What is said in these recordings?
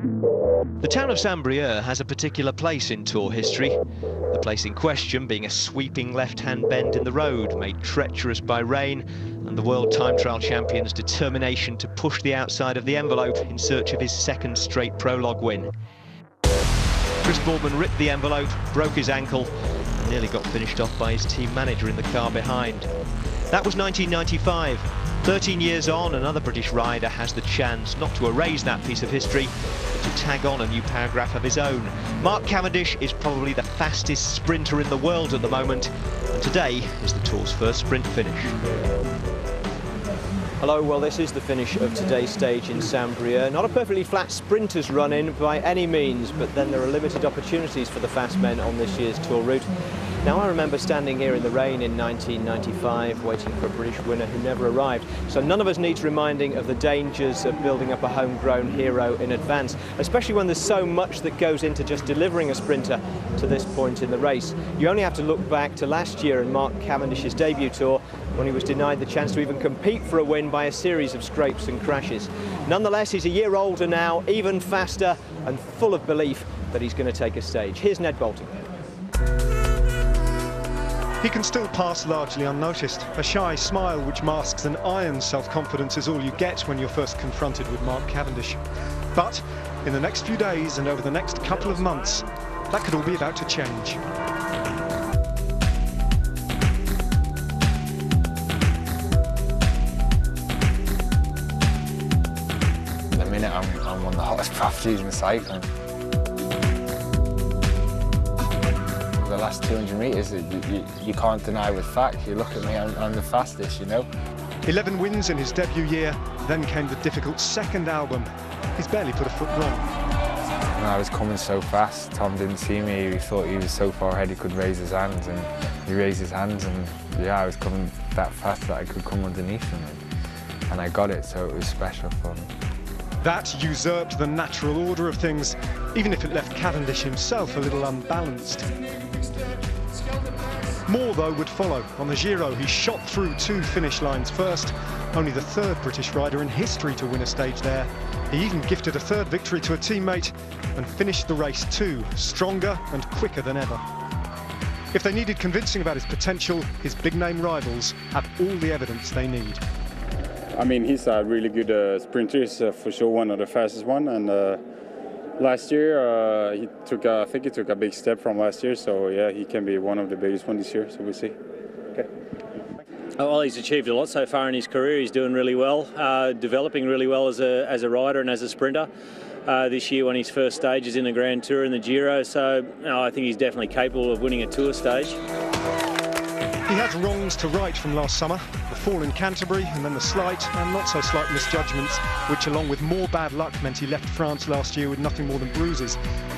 The town of Saint-Brieuc has a particular place in Tour history. The place in question being a sweeping left-hand bend in the road, made treacherous by rain, and the world time trial champion's determination to push the outside of the envelope in search of his second straight prologue win. Chris Boardman ripped the envelope, broke his ankle, and nearly got finished off by his team manager in the car behind. That was 1995. 13 years on, another British rider has the chance not to erase that piece of history, but to tag on a new paragraph of his own. Mark Cavendish is probably the fastest sprinter in the world at the moment, and today is the Tour's first sprint finish. Hello, well this is the finish of today's stage in Saint-Brieuc. Not a perfectly flat sprinter's run-in by any means, but then there are limited opportunities for the fast men on this year's Tour route. Now I remember standing here in the rain in 1995 waiting for a British winner who never arrived, so none of us needs reminding of the dangers of building up a homegrown hero in advance, especially when there's so much that goes into just delivering a sprinter to this point in the race. You only have to look back to last year and Mark Cavendish's debut tour when he was denied the chance to even compete for a win by a series of scrapes and crashes. Nonetheless, he's a year older now, even faster and full of belief that he's going to take a stage. Here's Ned Bolting. He can still pass largely unnoticed. A shy smile which masks an iron self-confidence is all you get when you're first confronted with Mark Cavendish. But in the next few days and over the next couple of months, that could all be about to change. At the minute, I'm one of the hottest properties in cycling. The last 200 metres, you can't deny with fact. You look at me, I'm the fastest, you know. 11 wins in his debut year, then came the difficult second album. He's barely put a foot wrong. And I was coming so fast, Tom didn't see me, he thought he was so far ahead he could raise his hands, and he raised his hands, and yeah, I was coming that fast that I could come underneath him, and I got it, so it was special for me. That usurped the natural order of things, even if it left Cavendish himself a little unbalanced. More, though, would follow. On the Giro, he shot through 2 finish lines first, only the 3rd British rider in history to win a stage there. He even gifted a 3rd victory to a teammate and finished the race too, stronger and quicker than ever. If they needed convincing about his potential, his big-name rivals have all the evidence they need. I mean, he's a really good sprinter. He's for sure one of the fastest one, and last year he took, I think he took a big step from last year. So yeah, he can be one of the biggest one this year. So we'll see. Okay. Well, he's achieved a lot so far in his career. He's doing really well, developing really well as a rider and as a sprinter. This year, won his first stages in the Grand Tour and the Giro. So I think he's definitely capable of winning a Tour stage. He has wrongs to right from last summer, the fall in Canterbury and then the slight and not so slight misjudgments, which along with more bad luck meant he left France last year with nothing more than bruises.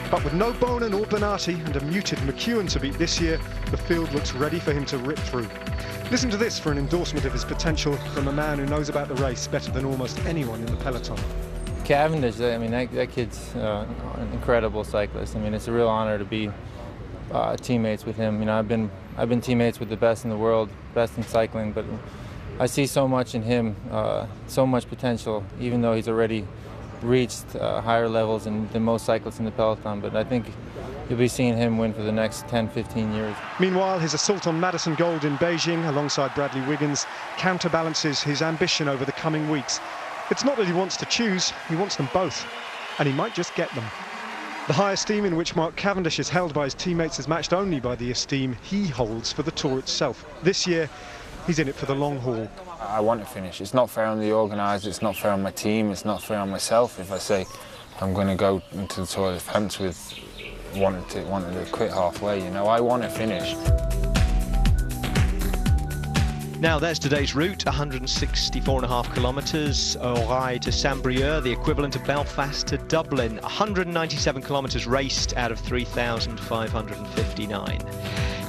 But with no Bonin or Bernati and a muted McEwen to beat this year, the field looks ready for him to rip through. Listen to this for an endorsement of his potential from a man who knows about the race better than almost anyone in the peloton. Cavendish, I mean, that kid's an incredible cyclist. I mean, it's a real honor to be teammates with him. You know, I've been teammates with the best in the world, best in cycling, but I see so much in him, so much potential, even though he's already reached higher levels than most cyclists in the peloton. But I think you'll be seeing him win for the next 10, 15 years. Meanwhile, his assault on Madison Gold in Beijing alongside Bradley Wiggins counterbalances his ambition over the coming weeks. It's not that he wants to choose, he wants them both, and he might just get them. The high esteem in which Mark Cavendish is held by his teammates is matched only by the esteem he holds for the Tour itself. This year, he's in it for the long haul. I want to finish. It's not fair on the organisers, it's not fair on my team, it's not fair on myself if I say I'm going to go into the Tour of France with wanting to quit halfway, you know. I want to finish. Now there's today's route, 164.5 kilometres, Auray to Saint-Brieuc, the equivalent of Belfast to Dublin, 197 kilometres raced out of 3,559.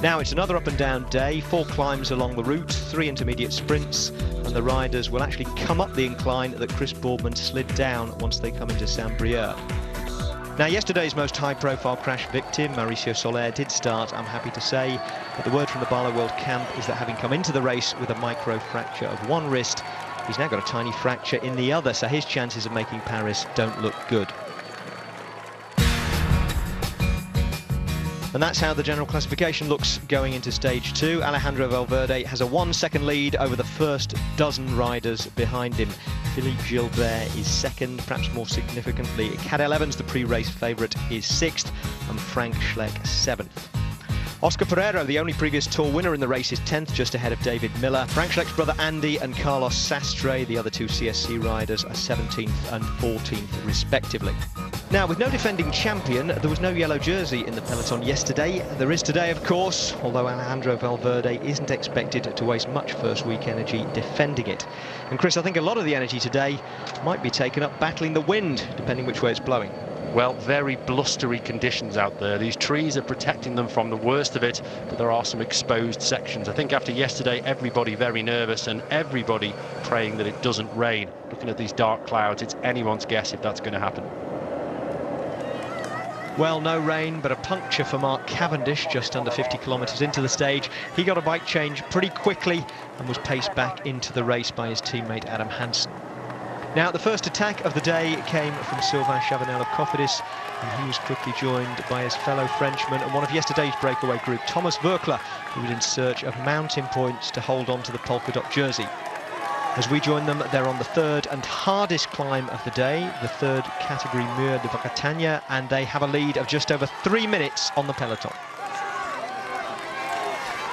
Now it's another up and down day, 4 climbs along the route, 3 intermediate sprints, and the riders will actually come up the incline that Chris Boardman slid down once they come into Saint-Brieuc. Now, yesterday's most high-profile crash victim, Mauricio Soler, did start, I'm happy to say, but the word from the Barlow World camp is that having come into the race with a micro-fracture of one wrist, he's now got a tiny fracture in the other, so his chances of making Paris don't look good. And that's how the general classification looks going into stage 2. Alejandro Valverde has a 1-second lead over the first dozen riders behind him. Philippe Gilbert is second, perhaps more significantly. Cadel Evans, the pre-race favourite, is 6th, and Frank Schleck 7th. Oscar Pereira, the only previous Tour winner in the race, is 10th, just ahead of David Miller. Frank Schleck's brother Andy and Carlos Sastre, the other two CSC riders, are 17th and 14th respectively. Now, with no defending champion, there was no yellow jersey in the peloton yesterday. There is today, of course, although Alejandro Valverde isn't expected to waste much first week energy defending it. And Chris, I think a lot of the energy today might be taken up battling the wind, depending which way it's blowing. Well, very blustery conditions out there. These trees are protecting them from the worst of it, but there are some exposed sections. I think after yesterday, everybody very nervous and everybody praying that it doesn't rain. Looking at these dark clouds, it's anyone's guess if that's going to happen. Well, no rain, but a puncture for Mark Cavendish just under 50 kilometres into the stage. He got a bike change pretty quickly and was paced back into the race by his teammate Adam Hansen. Now, the first attack of the day came from Sylvain Chavanel of Cofidis, and he was quickly joined by his fellow Frenchman and one of yesterday's breakaway group, Thomas Voeckler, who was in search of mountain points to hold on to the polka dot jersey. As we join them, they're on the third and hardest climb of the day, the third category Mur de Bretagne, and they have a lead of just over 3 minutes on the peloton.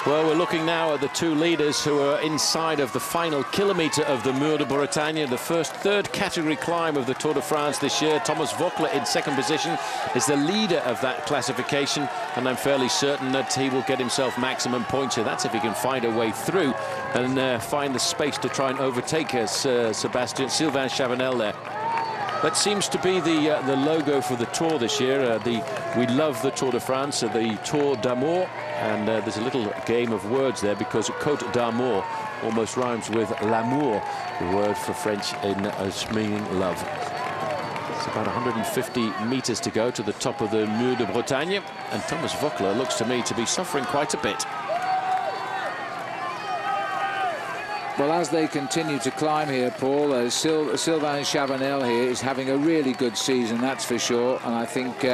Well, we're looking now at the two leaders who are inside of the final kilometre of the Mur de Bretagne, the first third category climb of the Tour de France this year. Thomas Voeckler in second position is the leader of that classification, and I'm fairly certain that he will get himself maximum points here. That's if he can find a way through and find the space to try and overtake Sylvain Chavanel there. That seems to be the logo for the Tour this year. We love the Tour de France, the Tour d'Amour, and there's a little game of words there because Côte d'Amour almost rhymes with l'amour, the word for French meaning love. It's about 150 metres to go to the top of the Mur de Bretagne, and Thomas Voeckler looks to me to be suffering quite a bit. Well, as they continue to climb here, Paul, Sylvain Chavanel here is having a really good season, that's for sure. And I think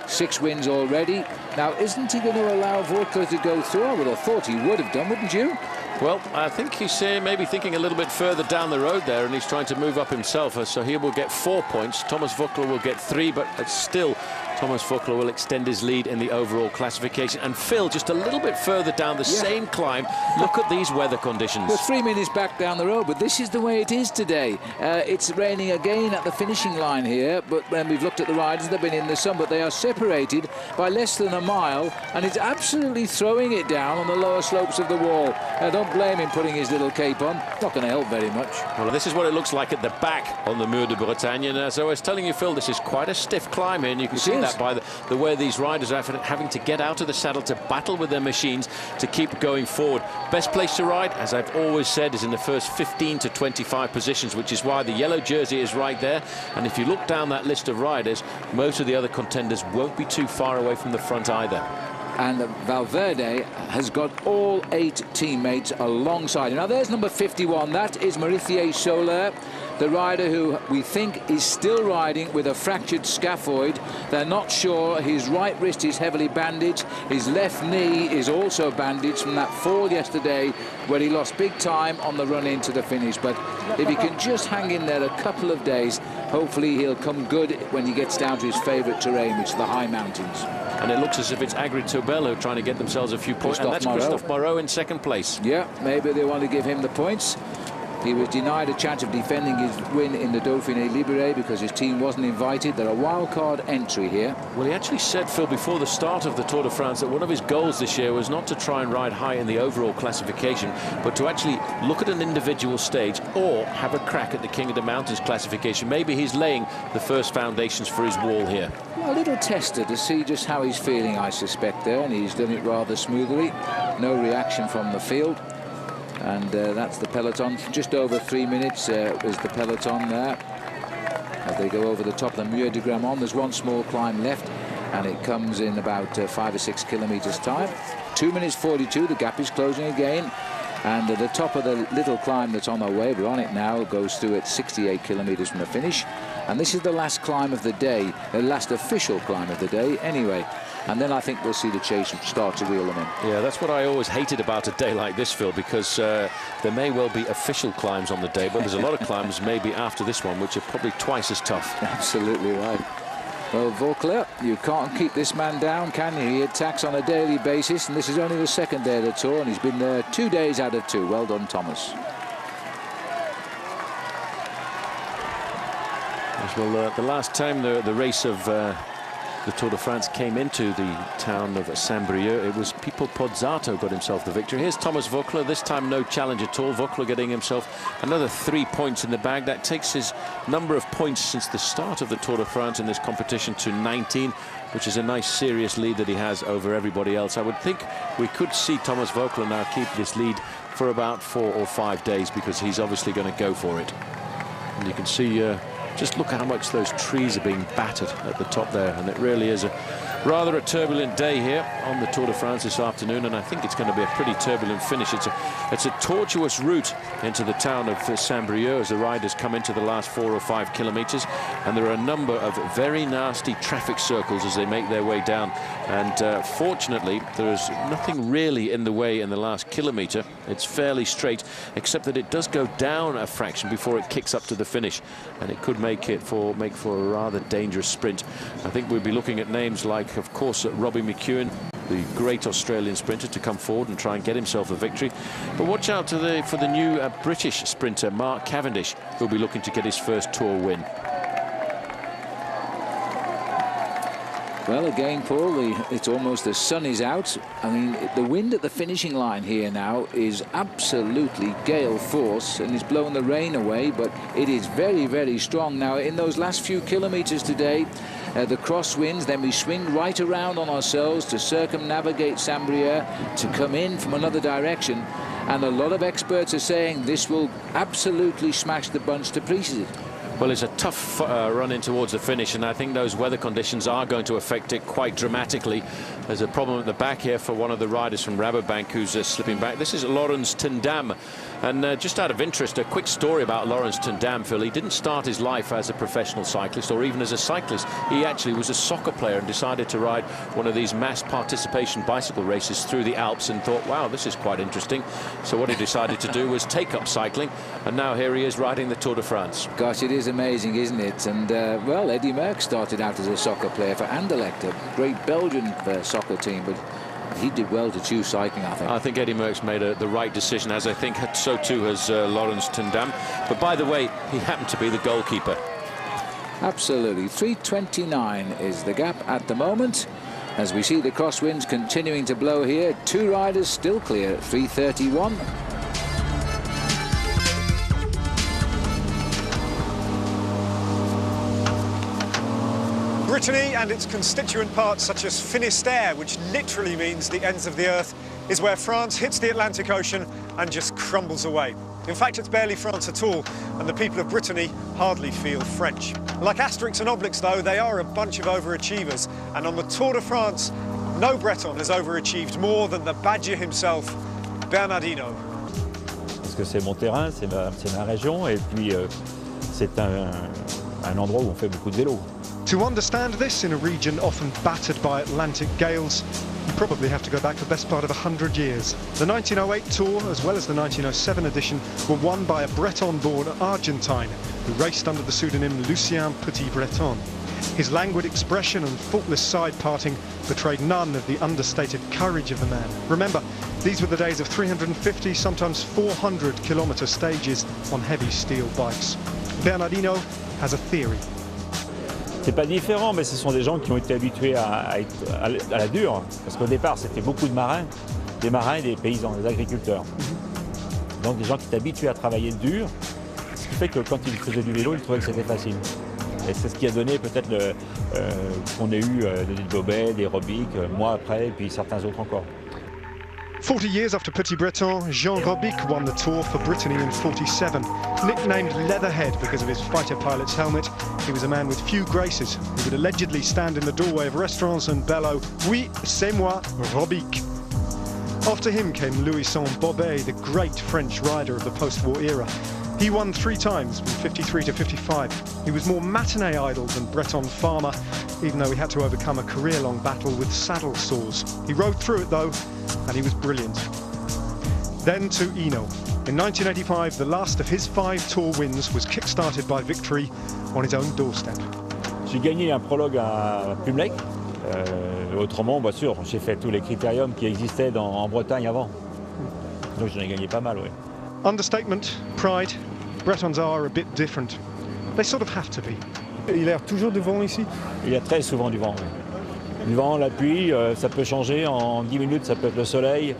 6 wins already. Now, isn't he going to allow Voeckler to go through? I would have thought he would have done, wouldn't you? Well, I think he's maybe thinking a little bit further down the road there, and he's trying to move up himself. So he will get 4 points. Thomas Voeckler will get 3, but still Thomas Voeckler will extend his lead in the overall classification. And Phil, just a little bit further down the same climb, look at these weather conditions. We're 3 minutes back down the road, but this is the way it is today. It's raining again at the finishing line here, but when we've looked at the riders, they've been in the sun, but they are separated by less than a mile, and it's absolutely throwing it down on the lower slopes of the wall. Don't blame him putting his little cape on. Not going to help very much. Well, this is what it looks like at the back on the Mur de Bretagne, and as I was telling you, Phil, this is quite a stiff climb here, and you can see that by the way these riders are having to get out of the saddle to battle with their machines to keep going forward. Best place to ride, as I've always said, is in the first 15 to 25 positions, which is why the yellow jersey is right there. And if you look down that list of riders, most of the other contenders won't be too far away from the front either. And Valverde has got all 8 teammates alongside him. Now there's number 51, that is Maurice Soler, the rider who we think is still riding with a fractured scaphoid. They're not sure. His right wrist is heavily bandaged. His left knee is also bandaged from that fall yesterday where he lost big time on the run into the finish. But if he can just hang in there a couple of days, hopefully he'll come good when he gets down to his favourite terrain, which is the high mountains. And it looks as if it's Agrid Tobel who are trying to get themselves a few points. And that's Christophe Moreau in second place. Yeah, maybe they want to give him the points. He was denied a chance of defending his win in the Dauphiné Libéré because his team wasn't invited. They're a wildcard entry here. Well, he actually said, Phil, before the start of the Tour de France that one of his goals this year was not to try and ride high in the overall classification, but to actually look at an individual stage or have a crack at the King of the Mountains classification. Maybe he's laying the first foundations for his wall here. Well, a little tester to see just how he's feeling, I suspect, there, and he's done it rather smoothly. No reaction from the field. And that's the peloton. Just over 3 minutes is the peloton there. As they go over the top of the Mur de Grammont, there's one small climb left, and it comes in about 5 or 6 kilometres time. 2 minutes 42, the gap is closing again. And the top of the little climb that's on our way, we're on it now, goes through at 68 kilometres from the finish. And this is the last climb of the day, the last official climb of the day anyway. and then I think we'll see the chase start to reel them in. Yeah, that's what I always hated about a day like this, Phil, because there may well be official climbs on the day, but there's a lot of climbs maybe after this one which are probably twice as tough. Absolutely right. Well, Voeckler, you can't keep this man down, can you? He attacks on a daily basis, and this is only the second day of the Tour, and he's been there 2 days out of 2. Well done, Thomas. Well, the last time the race of the Tour de France came into the town of Saint-Brieuc, it was Pipo Pozzato got himself the victory. Here's Thomas Voeckler, this time no challenge at all. Voeckler getting himself another 3 points in the bag. That takes his number of points since the start of the Tour de France in this competition to 19, which is a nice serious lead that he has over everybody else. I would think we could see Thomas Voeckler now keep this lead for about 4 or 5 days, because he's obviously going to go for it. And you can see just look how much those trees are being battered at the top there, and it really is rather a turbulent day here on the Tour de France this afternoon, and I think it's going to be a pretty turbulent finish. It's a tortuous route into the town of Saint-Brieuc as the riders come into the last 4 or 5 kilometers, and there are a number of very nasty traffic circles as they make their way down, and fortunately there is nothing really in the way in the last kilometer. It's fairly straight, except that it does go down a fraction before it kicks up to the finish, and it could make for a rather dangerous sprint. I think we'll be looking at names like, of course, Robbie McEwen, the great Australian sprinter, to come forward and try and get himself a victory. But watch out for the new British sprinter, Mark Cavendish, who'll be looking to get his first Tour win. Well, again, Paul, it's almost the sun is out. I mean, the wind at the finishing line here now is absolutely gale force, and it's blowing the rain away, but it is very, very strong. Now, in those last few kilometers today, the crosswinds, then we swing right around on ourselves to circumnavigate Saint-Brieuc, to come in from another direction, and a lot of experts are saying this will absolutely smash the bunch to pieces. Well, it's a tough run in towards the finish, and I think those weather conditions are going to affect it quite dramatically. There's a problem at the back here for one of the riders from Rabobank who's slipping back. This is Laurens ten Dam, and just out of interest, a quick story about Laurens ten Dam, Phil. He didn't start his life as a professional cyclist or even as a cyclist. He actually was a soccer player and decided to ride one of these mass participation bicycle races through the Alps and thought, wow, this is quite interesting. So what he decided to do was take up cycling, and now here he is riding the Tour de France. Gosh, it is amazing, isn't it? And well, Eddy Merckx started out as a soccer player for Anderlecht, a great Belgian soccer team, but he did well to choose cycling, I think. I think Eddy Merckx made the right decision, as I think so too has Laurens ten Dam. But by the way, he happened to be the goalkeeper. Absolutely. 3:29 is the gap at the moment, as we see the crosswinds continuing to blow here. 2 riders still clear at 3:31. Brittany and its constituent parts such as Finistère, which literally means the ends of the earth, is where France hits the Atlantic Ocean and just crumbles away. In fact, it's barely France at all, and the people of Brittany hardly feel French. Like Asterix and Obelix, though, they are a bunch of overachievers, and on the Tour de France, no Breton has overachieved more than the Badger himself, Bernardino. Parce que c'est mon terrain, c'est ma région, et puis c'est un endroit où on fait beaucoup de vélo. To understand this in a region often battered by Atlantic gales, you probably have to go back the best part of 100 years. The 1908 Tour, as well as the 1907 edition, were won by a Breton-born Argentine who raced under the pseudonym Lucien Petit-Breton. His languid expression and faultless side parting betrayed none of the understated courage of the man. Remember, these were the days of 350, sometimes 400-kilometre stages on heavy steel bikes. Bernardino has a theory. C'est pas différent, mais ce sont des gens qui ont été habitués à la dure. Parce qu'au départ, c'était beaucoup de marins, des paysans, des agriculteurs. Donc des gens qui étaient habitués à travailler dur, ce qui fait que quand ils faisaient du vélo, ils trouvaient que c'était facile. Et c'est ce qui a donné peut-être qu'on ait eu des Bobet, des Robic, moi après, et puis certains autres encore. 40 years after Petit Breton, Jean Robic won the Tour for Brittany in 47. Nicknamed Leatherhead because of his fighter pilot's helmet, he was a man with few graces who would allegedly stand in the doorway of restaurants and bellow, "Oui, c'est moi, Robic." After him came Louis Saint-Bobet, the great French rider of the post-war era. He won 3 times, from 53 to 55. He was more matinee idol than Breton farmer, even though he had to overcome a career-long battle with saddle sores. He rode through it though, and he was brilliant. Then to Hinault. In 1985, the last of his 5 Tour wins was kick-started by victory on his own doorstep. J'ai gagné un prologue à Plumelec. Autrement, bien sûr, j'ai fait tous les critériums qui existaient en Bretagne avant. Donc j'en ai gagné pas mal, oui. Understatement, pride. Bretons are a bit different. They sort of have to be. Il est toujours du vent ici? Il y a très souvent du vent, oui. Du vent, la pluie, ça peut changer. En 10 minutes, ça peut être le soleil.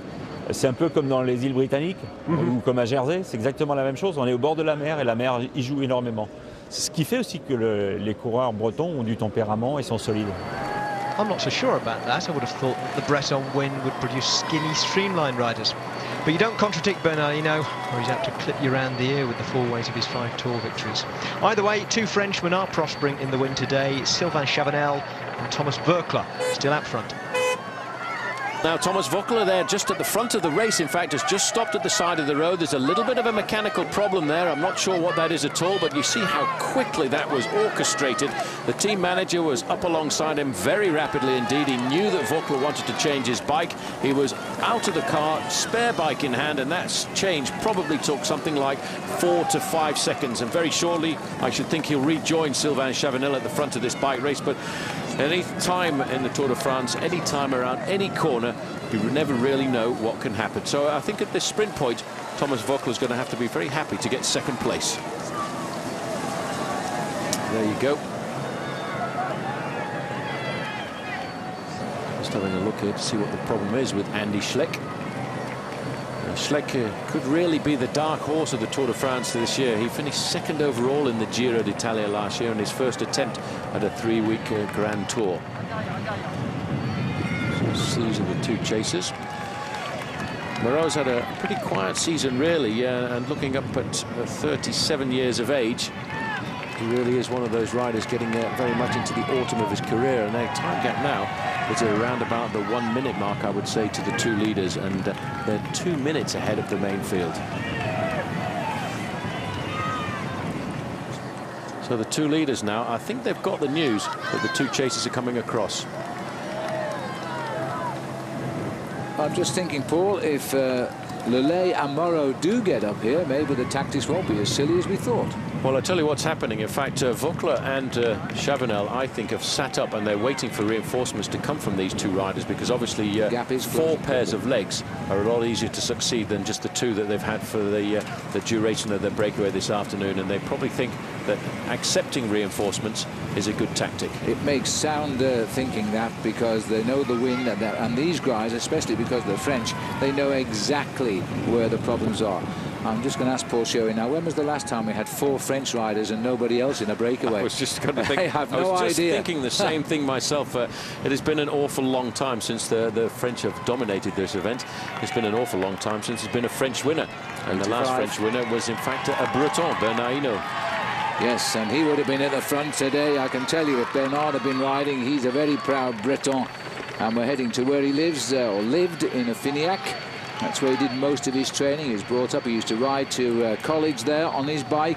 C'est un peu comme dans les îles britanniques, ou comme à Jersey. C'est exactement la même chose. On est au bord de la mer et la mer y joue énormément. C'est ce qui fait aussi que les coureurs bretons ont du tempérament et sont solides. I'm not so sure about that. I would have thought that the Breton wind would produce skinny, streamlined riders. But you don't contradict Bernard Hinault, or he's apt to clip you round the ear with the full weight of his 5 Tour victories. Either way, 2 Frenchmen are prospering in the win today. Sylvain Chavanel and Thomas Voeckler still out front. Now Thomas Voeckler there just at the front of the race, in fact, has just stopped at the side of the road. There's a little bit of a mechanical problem there. I'm not sure what that is at all, but you see how quickly that was orchestrated. The team manager was up alongside him very rapidly indeed. He knew that Voeckler wanted to change his bike. He was out of the car, spare bike in hand, and that change probably took something like 4 to 5 seconds. And very shortly, I should think he'll rejoin Sylvain Chavanel at the front of this bike race. But any time in the Tour de France, any time around any corner, you never really know what can happen. So I think at this sprint point, Thomas Voeckler is going to have to be very happy to get 2nd place. There you go. Just having a look here to see what the problem is with Andy Schleck. Schleck could really be the dark horse of the Tour de France this year. He finished 2nd overall in the Giro d'Italia last year in his first attempt at a 3-week Grand Tour. So these are the 2 chasers. Moreau's had a pretty quiet season, really, and looking up at 37 years of age, he really is one of those riders getting very much into the autumn of his career, and their time gap now is around about the 1 minute mark, I would say, to the 2 leaders, and they're 2 minutes ahead of the main field. So the 2 leaders now, I think they've got the news that the 2 chasers are coming across. I'm just thinking, Paul, if Lelay and Moreau do get up here, maybe the tactics won't be as silly as we thought. Well, I'll tell you what's happening. In fact, Voeckler and Chavanel, I think, have sat up and they're waiting for reinforcements to come from these 2 riders, because obviously 4 pairs of legs are a lot easier to succeed than just the 2 that they've had for the duration of their breakaway this afternoon, and they probably think that accepting reinforcements is a good tactic. It makes sound thinking that, because they know the wind, and these guys, especially because they're French, they know exactly where the problems are. I'm just going to ask Paul Sherry now, when was the last time we had 4 French riders and nobody else in a breakaway? I was just going to think, I have no I was just idea. thinking the same thing myself. It has been an awful long time since the French have dominated this event. It's been an awful long time since there's been a French winner. And 85. The last French winner was, in fact, a Breton, Bernard Hinault. Yes, and he would have been at the front today. I can tell you, if Bernard had been riding, he's a very proud Breton. And we're heading to where he lives, or lived, in Finiac. That's where he did most of his training. He was brought up. He used to ride to college there on his bike,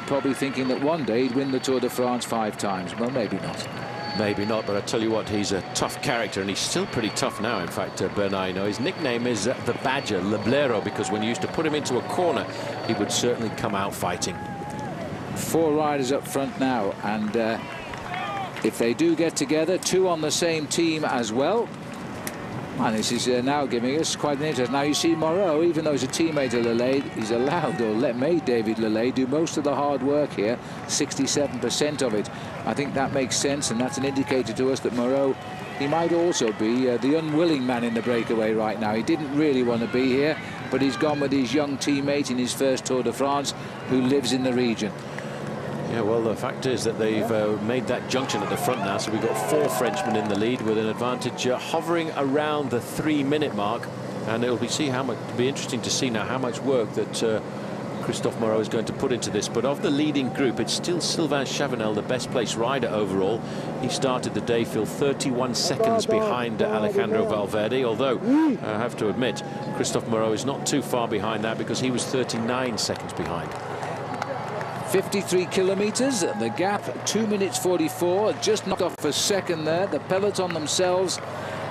probably thinking that one day he'd win the Tour de France 5 times. Well, maybe not. Maybe not, but I tell you what, he's a tough character, and he's still pretty tough now, in fact, Bernard Hinault. His nickname is the Badger, Le Blaireau, because when you used to put him into a corner, he would certainly come out fighting. 4 riders up front now, and if they do get together, 2 on the same team as well. And this is now giving us quite an interest. Now you see Moreau, even though he's a teammate of Lelay, he's allowed, or made David Lelay do most of the hard work here, 67% of it. I think that makes sense, and that's an indicator to us that Moreau, he might also be the unwilling man in the breakaway right now. He didn't really want to be here, but he's gone with his young teammate in his first Tour de France, who lives in the region. Yeah, well, the fact is that they've made that junction at the front now, so we've got 4 Frenchmen in the lead with an advantage hovering around the 3-minute mark, and it'll be interesting to see now how much work that Christophe Moreau is going to put into this. But of the leading group, it's still Sylvain Chavanel, the best placed rider overall. He started the day, Phil, 31 seconds behind Alejandro Valverde, although I have to admit, Christophe Moreau is not too far behind that because he was 39 seconds behind. 53 kilometres, the gap 2 minutes 44, just knocked off a second there. The peloton themselves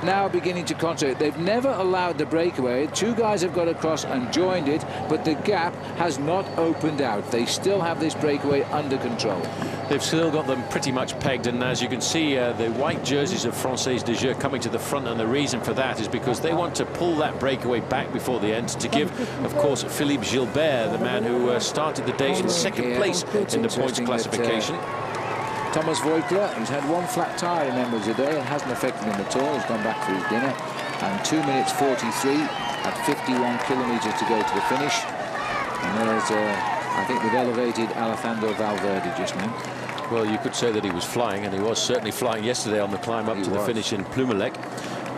now beginning to concentrate. They've never allowed the breakaway. Two guys have got across and joined it, but the gap has not opened out. They still have this breakaway under control. They've still got them pretty much pegged, and as you can see, the white jerseys of Française de Jeu coming to the front, and the reason for that is because they want to pull that breakaway back before the end to give, of course, Philippe Gilbert, the man who started the day in second place in the points classification. Thomas Voigtler, he's had one flat tyre, remember, today. It hasn't affected him at all. He's gone back for his dinner. And 2 minutes 43 at 51 kilometres to go to the finish. And there's, I think they've elevated Alejandro Valverde just now. Well, you could say that he was flying, and he was certainly flying yesterday on the climb up to the finish in Plumelec.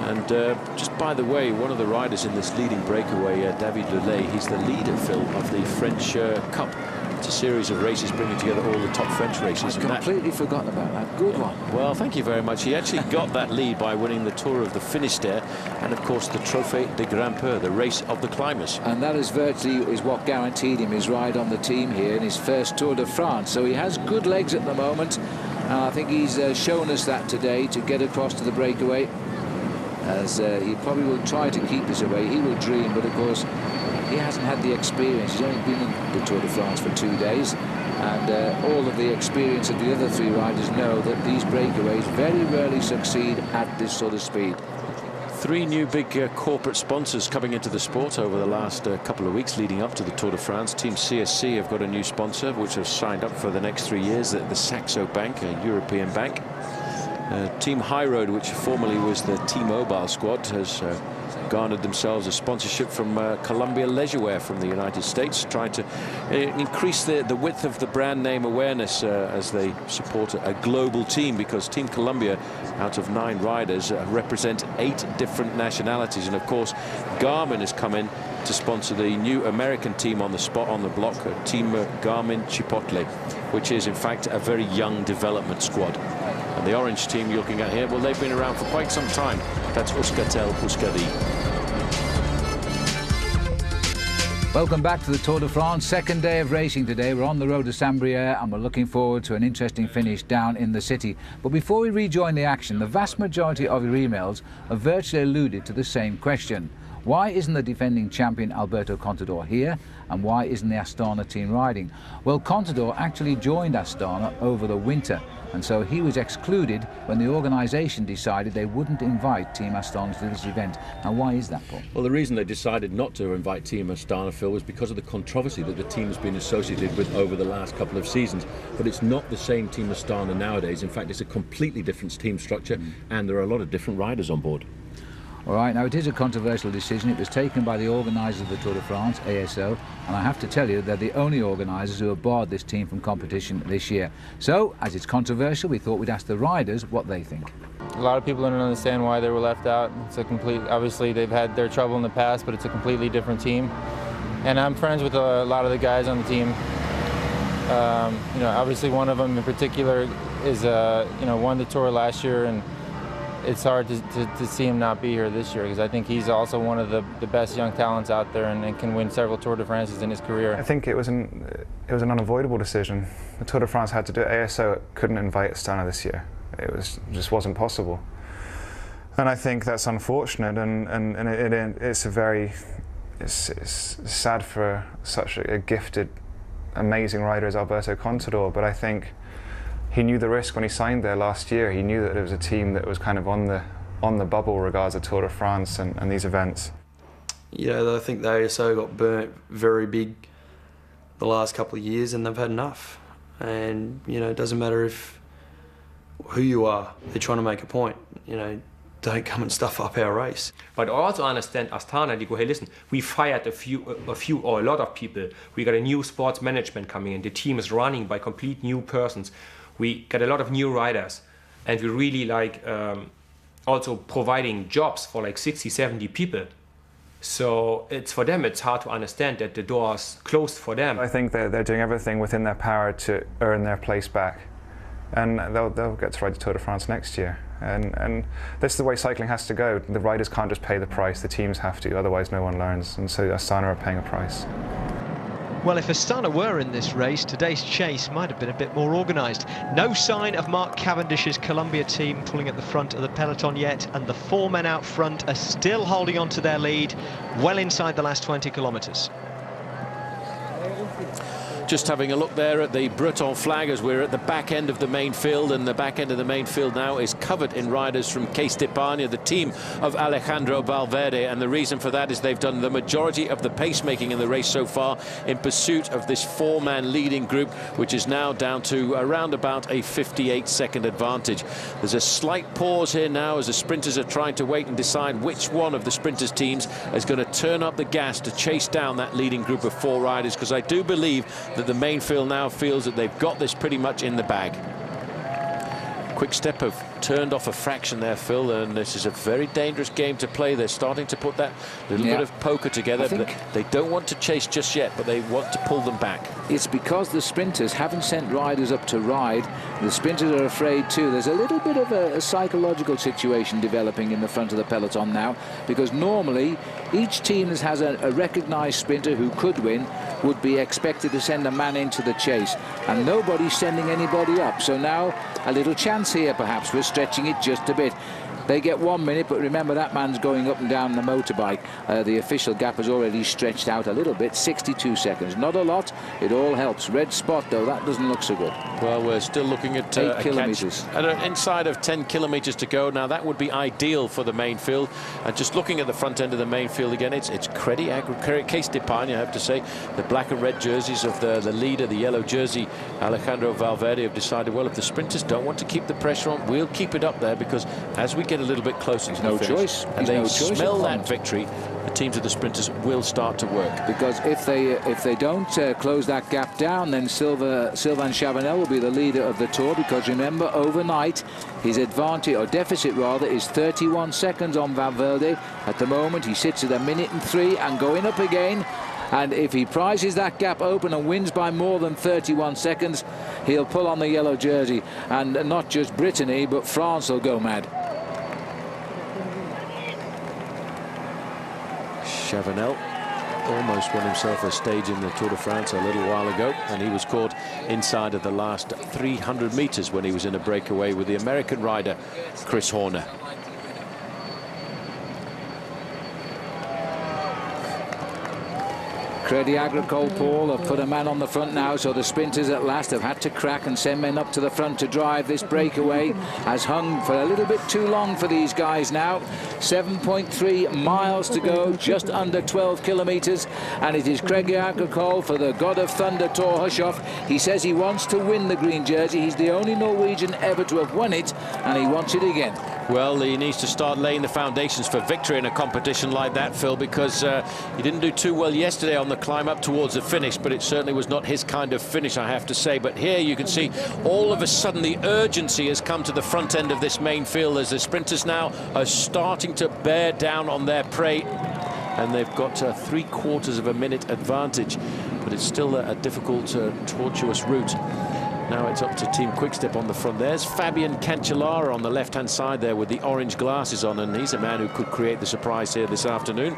And just by the way, one of the riders in this leading breakaway, David Lelay, he's the leader, Phil, of the French Cup. It's a series of races bringing together all the top French races. I've completely forgotten about that. Good one. Well, thank you very much. He actually got that lead by winning the Tour of the Finistère and, of course, the Trophée de Grimpeur, the race of the climbers. And that is virtually what guaranteed him his ride on the team here in his first Tour de France. So he has good legs at the moment. And I think he's shown us that today to get across to the breakaway. As he probably will try to keep this away. He will dream, but of course, he hasn't had the experience. He's only been in the Tour de France for 2 days, and all of the experience of the other three riders know that these breakaways very rarely succeed at this sort of speed. Three new big corporate sponsors coming into the sport over the last couple of weeks leading up to the Tour de France. Team CSC have got a new sponsor which has signed up for the next 3 years, the Saxo Bank, a European bank. Team High Road, which formerly was the T-Mobile squad, has garnered themselves a sponsorship from Columbia Leisurewear from the United States, trying to increase the width of the brand name awareness as they support a global team, because Team Columbia, out of 9 riders, represent 8 different nationalities. And of course, Garmin has come in to sponsor the new American team on the spot, on the block, Team Garmin Chipotle, which is in fact a very young development squad. And the orange team you're looking at here, well, they've been around for quite some time. That's Euskaltel Euskadi. Welcome back to the Tour de France, second day of racing today. We're on the road to Saint-Brieuc and we're looking forward to an interesting finish down in the city. But before we rejoin the action, the vast majority of your emails have virtually alluded to the same question. Why isn't the defending champion Alberto Contador here, and why isn't the Astana team riding? Well, Contador actually joined Astana over the winter, and so he was excluded when the organisation decided they wouldn't invite Team Astana to this event. Now, why is that, Paul? Well, the reason they decided not to invite Team Astana, Phil, was because of the controversy that the team has been associated with over the last couple of seasons. But it's not the same Team Astana nowadays. In fact, it's a completely different team structure, and there are a lot of different riders on board. All right, now it is a controversial decision. It was taken by the organisers of the Tour de France, ASO, and I have to tell you they're the only organisers who have barred this team from competition this year. So, as it's controversial, we thought we'd ask the riders what they think. A lot of people don't understand why they were left out. It's a complete, obviously they've had their trouble in the past, but it's a completely different team. And I'm friends with a lot of the guys on the team. You know, obviously one of them in particular is, you know, won the Tour last year, and it's hard to see him not be here this year, because I think he's also one of the best young talents out there, and can win several Tour de France's in his career. I think it was an unavoidable decision. The Tour de France had to do it. ASO couldn't invite Astana this year. Just wasn't possible. And I think that's unfortunate, and it's sad for such a gifted, amazing rider as Alberto Contador, but I think he knew the risk when he signed there last year. He knew that it was a team that was kind of on the bubble regards to Tour de France and these events. Yeah, I think the ASO got burnt very big the last couple of years, and they've had enough. And you know, it doesn't matter who you are. They're trying to make a point. You know, don't come and stuff up our race. But I also understand Astana. They go, hey, listen, we fired a few or a lot of people. We got a new sports management coming in. The team is running by complete new persons. We got a lot of new riders, and we really like also providing jobs for like 60, 70 people. So it's for them, it's hard to understand that the door's closed for them. I think they're doing everything within their power to earn their place back. And they'll get to ride the Tour de France next year. And this is the way cycling has to go. The riders can't just pay the price, the teams have to, otherwise no one learns. And so Astana are paying a price. Well, if Astana were in this race, today's chase might have been a bit more organised. No sign of Mark Cavendish's Columbia team pulling at the front of the peloton yet, and the 4 men out front are still holding on to their lead well inside the last 20 kilometres. Just having a look there at the Breton flag as we're at the back end of the main field, and the back end of the main field now is covered in riders from Caisse d'Epargne, the team of Alejandro Valverde, and the reason for that is they've done the majority of the pacemaking in the race so far in pursuit of this 4-man leading group, which is now down to around about a 58-second advantage. There's a slight pause here now as the sprinters are trying to wait and decide which one of the sprinters' teams is going to turn up the gas to chase down that leading group of 4 riders, because I do believe that the main field now feels that they've got this pretty much in the bag. Quick Step have turned off a fraction there, Phil, and this is a very dangerous game to play. They're starting to put that little bit of poker together. But they don't want to chase just yet, but they want to pull them back. It's because the sprinters haven't sent riders up to ride. The sprinters are afraid too. There's a little bit of a psychological situation developing in the front of the peloton now, because normally each team that has a recognised sprinter who could win would be expected to send a man into the chase, and nobody's sending anybody up. So now a little chance here, perhaps. We're stretching it just a bit. They get 1 minute, but remember that man's going up and down the motorbike. The official gap has already stretched out a little bit, 62 seconds. Not a lot, it all helps. Red spot, though, that doesn't look so good. Well, we're still looking at 8 kilometres. Inside of 10 kilometres to go. Now, that would be ideal for the main field. And just looking at the front end of the main field again, it's Caisse d'Epargne, I have to say. The black and red jerseys of the leader, the yellow jersey, Alejandro Valverde, have decided, well, if the sprinters don't want to keep the pressure on, we'll keep it up there, because as we get a little bit closer to the finish, and they smell that victory, the teams of the sprinters will start to work. Because if they don't close that gap down, then Sylvain Chavanel will be the leader of the Tour, because remember, overnight his advantage, or deficit rather, is 31 seconds on Valverde. At the moment he sits at 1 minute and 3 and going up again. And if he prizes that gap open and wins by more than 31 seconds, he'll pull on the yellow jersey, and not just Brittany but France will go mad. Chavanel almost won himself a stage in the Tour de France a little while ago, and he was caught inside of the last 300 meters when he was in a breakaway with the American rider Chris Horner. Crédit Agricole, Paul, have put a man on the front now, so the sprinters at last have had to crack and send men up to the front to drive. This breakaway has hung for a little bit too long for these guys now. 7.3 miles to go, just under 12 kilometres, and it is Crédit Agricole for the God of Thunder, Thor Hushoff. He says he wants to win the green jersey. He's the only Norwegian ever to have won it, and he wants it again. Well, he needs to start laying the foundations for victory in a competition like that, Phil, because he didn't do too well yesterday on the climb up towards the finish, but it certainly was not his kind of finish, I have to say. But here you can see all of a sudden the urgency has come to the front end of this main field as the sprinters now are starting to bear down on their prey, and they've got a 3/4 of a minute advantage, but it's still a difficult, tortuous route. Now it's up to Team Quickstep on the front. There's Fabian Cancellara on the left-hand side there with the orange glasses on, and he's a man who could create the surprise here this afternoon,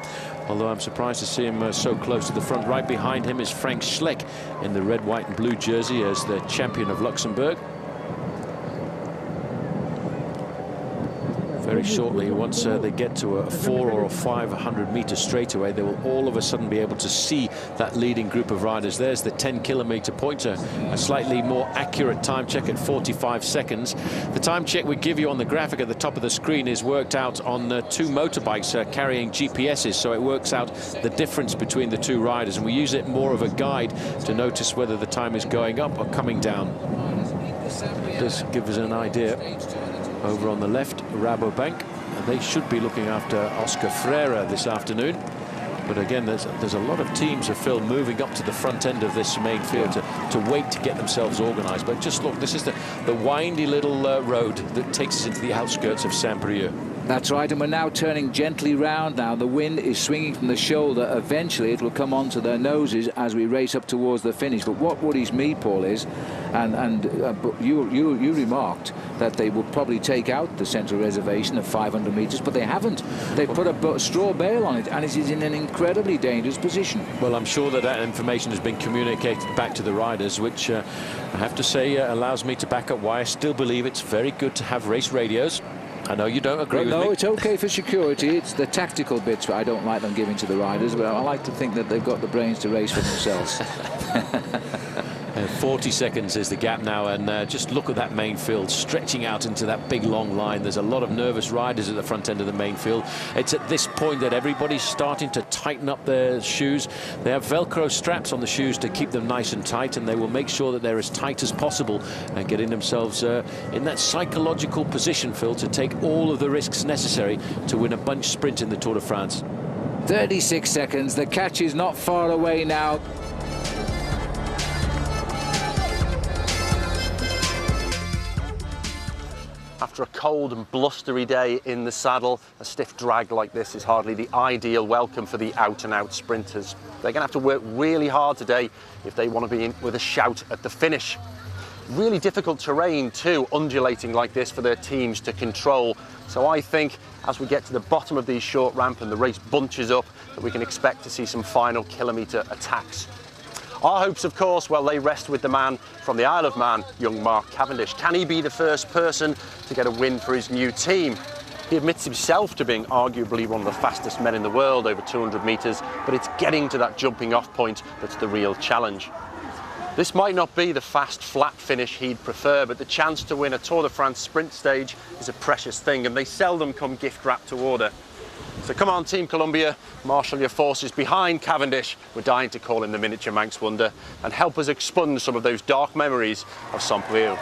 although I'm surprised to see him so close to the front. Right behind him is Frank Schleck in the red, white and blue jersey as the champion of Luxembourg. Very shortly, once they get to a 400 or 500 meter straightaway, they will all of a sudden be able to see that leading group of riders. There's the 10-kilometer pointer, a slightly more accurate time check at 45 seconds. The time check we give you on the graphic at the top of the screen is worked out on 2 motorbikes carrying GPSs, so it works out the difference between the 2 riders, and we use it more of a guide to notice whether the time is going up or coming down. It does give us an idea. Over on the left, Rabobank, they should be looking after Oscar Freire this afternoon. But again, there's a lot of teams, Phil, moving up to the front end of this main field to wait to get themselves organised. But just look, this is the windy little road that takes us into the outskirts of Saint-Brieuc. That's right, and we're now turning gently round now. The wind is swinging from the shoulder. Eventually it will come onto their noses as we race up towards the finish. But what worries me, Paul, is, and you remarked that they would probably take out the central reservation of 500 metres, but they haven't. They've put a straw bale on it, and it is in an incredibly dangerous position. Well, I'm sure that information has been communicated back to the riders, which I have to say allows me to back up why I still believe it's very good to have race radios. I know you don't agree with me. No, it's okay for security. It's the tactical bits I don't like them giving to the riders, but I like to think that they've got the brains to race for themselves. 40 seconds is the gap now, and just look at that main field stretching out into that big long line. There's a lot of nervous riders at the front end of the main field. It's at this point that everybody's starting to tighten up their shoes. They have Velcro straps on the shoes to keep them nice and tight, and they will make sure that they're as tight as possible and getting themselves in that psychological position, Phil, to take all of the risks necessary to win a bunch sprint in the Tour de France. 36 seconds. The catch is not far away now. After a cold and blustery day in the saddle, a stiff drag like this is hardly the ideal welcome for the out-and-out sprinters. They're going to have to work really hard today if they want to be in with a shout at the finish. Really difficult terrain too, undulating like this for their teams to control. So I think as we get to the bottom of these short ramp and the race bunches up, that we can expect to see some final kilometre attacks. Our hopes, of course, well, they rest with the man from the Isle of Man, young Mark Cavendish. Can he be the first person to get a win for his new team? He admits himself to being arguably one of the fastest men in the world over 200 metres, but it's getting to that jumping off point that's the real challenge. This might not be the fast, flat finish he'd prefer, but the chance to win a Tour de France sprint stage is a precious thing, and they seldom come gift-wrapped to order. So come on, Team Columbia, marshal your forces behind Cavendish. We're dying to call him the miniature Manx wonder, and help us expunge some of those dark memories of Saint-Brieuc.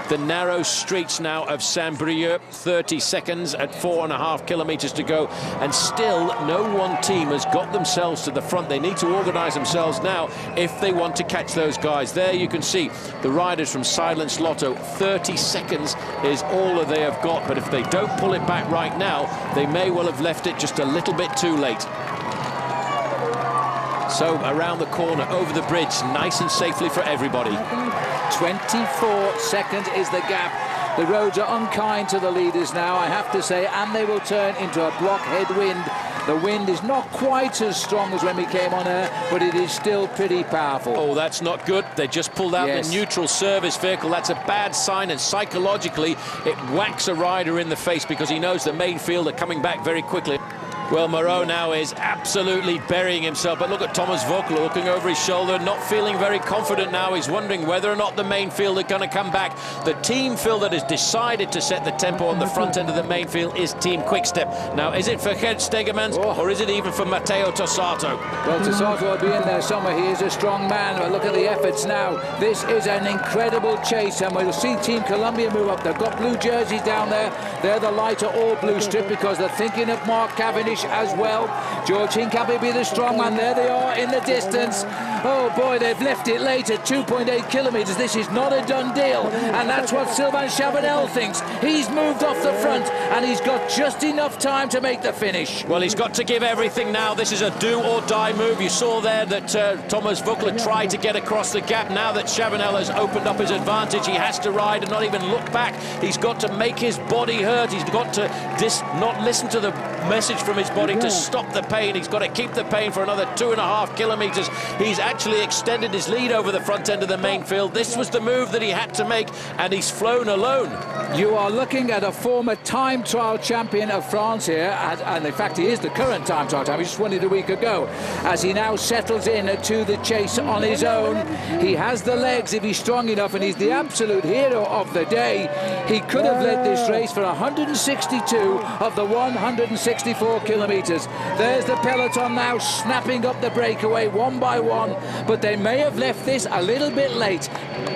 The narrow streets now of Saint-Brieuc, 30 seconds at 4.5 kilometres to go, and still no one team has got themselves to the front. They need to organise themselves now if they want to catch those guys. There you can see the riders from Silence Lotto. 30 seconds is all that they have got, but if they don't pull it back right now, they may well have left it just a little bit too late. So around the corner, over the bridge, nice and safely for everybody. 24 seconds is the gap. The roads are unkind to the leaders now, I have to say, and they will turn into a blockhead wind. The wind is not quite as strong as when we came on air, but it is still pretty powerful. Oh, that's not good. They just pulled out the neutral service vehicle. That's a bad sign, and psychologically it whacks a rider in the face because he knows the main field are coming back very quickly. Well, Moreau now is absolutely burying himself, but look at Thomas Voeckler looking over his shoulder, not feeling very confident now. He's wondering whether or not the main field are going to come back. The team, Phil, that has decided to set the tempo on the front end of the main field is Team Quickstep. Now, is it for Gert Stegemans or is it even for Matteo Tossato? Well, Tossato will be in there somewhere. He is a strong man, but look at the efforts now. This is an incredible chase, and we'll see Team Columbia move up. They've got blue jerseys down there. They're the lighter all-blue strip because they're thinking of Mark Cavendish as well. George Hincapie will be the strong man. There they are in the distance. Oh boy, they've left it late at 2.8 kilometres. This is not a done deal, and that's what Sylvain Chavanel thinks. He's moved off the front and he's got just enough time to make the finish. Well, he's got to give everything now. This is a do or die move. You saw there that Thomas Voeckler tried to get across the gap. Now that Chavanel has opened up his advantage, he has to ride and not even look back. He's got to make his body hurt. He's got to not listen to the message from his body to stop the pain. He's got to keep the pain for another 2.5 kilometres. He's actually extended his lead over the front end of the main field. This was the move that he had to make, and he's flown alone. You are looking at a former time trial champion of France here, and in fact he is the current time trial champion. He just won it a week ago, as he now settles in to the chase on his own. He has the legs if he's strong enough, and he's the absolute hero of the day. He could have led this race for 162 of the 106 64 kilometres. There's the peloton now snapping up the breakaway one by one, but they may have left this a little bit late.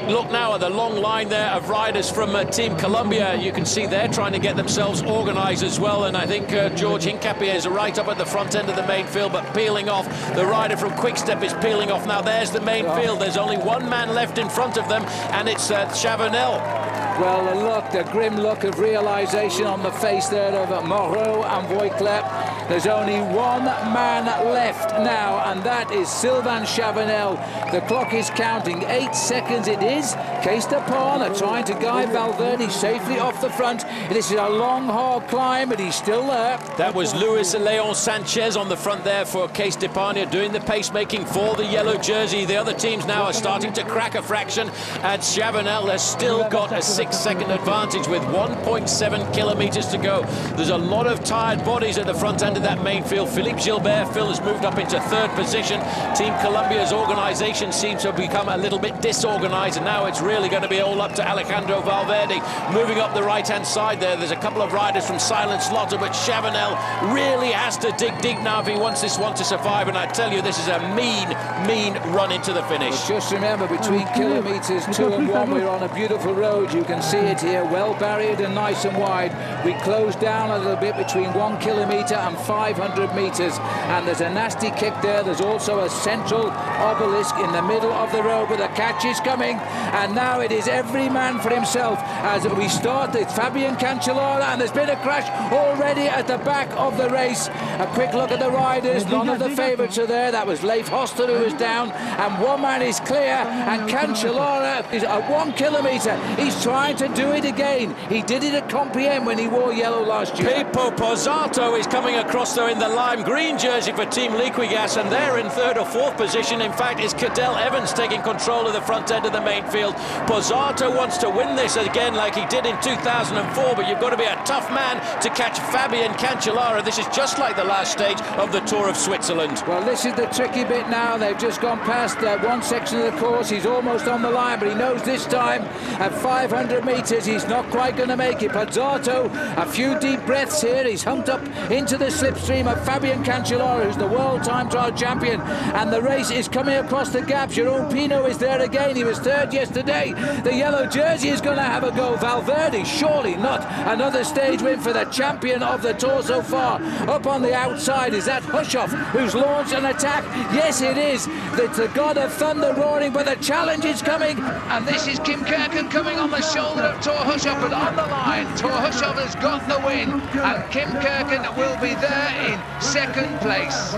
Look now at the long line there of riders from Team Colombia. You can see they're trying to get themselves organised as well, and I think George Hincapié is right up at the front end of the main field, but peeling off. The rider from Quick-Step is peeling off. Now there's the main field. There's only one man left in front of them, and it's Chavanel. Well, the look, the grim look of realisation on the face there of Moreau and Voiclair. There's only one man left now, and that is Sylvain Chavanel. The clock is counting. 8 seconds it is. Cees de Paun are trying to guide Valverde safely off the front. This is a long, hard climb, but he's still there. That was Luis Leon Sanchez on the front there for Cees de Paun, doing the pacemaking for the yellow jersey. The other teams now are starting to crack a fraction, and Chavanel has still got a 6-second advantage with 1.7 kilometres to go. There's a lot of tired bodies at the front end of that main field. Philippe Gilbert, Phil, has moved up into 3rd position. Team Colombia's organisation seems to have become a little bit disorganised, and now it's really going to be all up to Alejandro Valverde. Moving up the right-hand side there's a couple of riders from Silent Slaughter, but Chavanel really has to dig deep now if he wants this one to survive, and I tell you, this is a mean run into the finish. But just remember, between kilometres 2 and 1, we're on a beautiful road. You can see it here, well barriered and nice and wide. We close down a little bit between 1 kilometre and 500 metres, and there's a nasty kick there. There's also a central obelisk in the middle of the road, but the catch is coming, and now it is every man for himself as we start with Fabian Cancellara, and there's been a crash already at the back of the race. A quick look at the riders. None of the favourites are there. That was Leif Hoster who was down, and one man is clear, and Cancellara is at 1 kilometre. He's trying to do it again. He did it at Compiègne when he wore yellow last year. Pippo Pozzato is coming across there in the lime green jersey for Team Liquigas, and they're in 3rd or 4th position. In fact, it's Cadel Evans taking control of the front end of the main field. Pozzato wants to win this again like he did in 2004, but you've got to be a tough man to catch Fabian Cancellara. This is just like the last stage of the Tour of Switzerland. Well, this is the tricky bit now. They've just gone past one section of the course. He's almost on the line, but he knows this time at 500 metres he's not quite going to make it. Pozzato, a few deep breaths here. He's humped up into the slipstream of Fabian Cancellara, who's the world time trial champion, and the race is coming across the gap. Jerome Pino is there again. He was 3rd yesterday. The yellow jersey is going to have a go. Valverde, surely not. Another stage win for the champion of the Tour so far. Up on the outside is that Hushoff, who's launched an attack. Yes, it is. It's the god of thunder roaring, but the challenge is coming. And this is Kim Kirken coming on the shoulder of Thor Hushoff, but on the line, Thor Hushoff has got the win, and Kim Kirken will be there in 2nd place.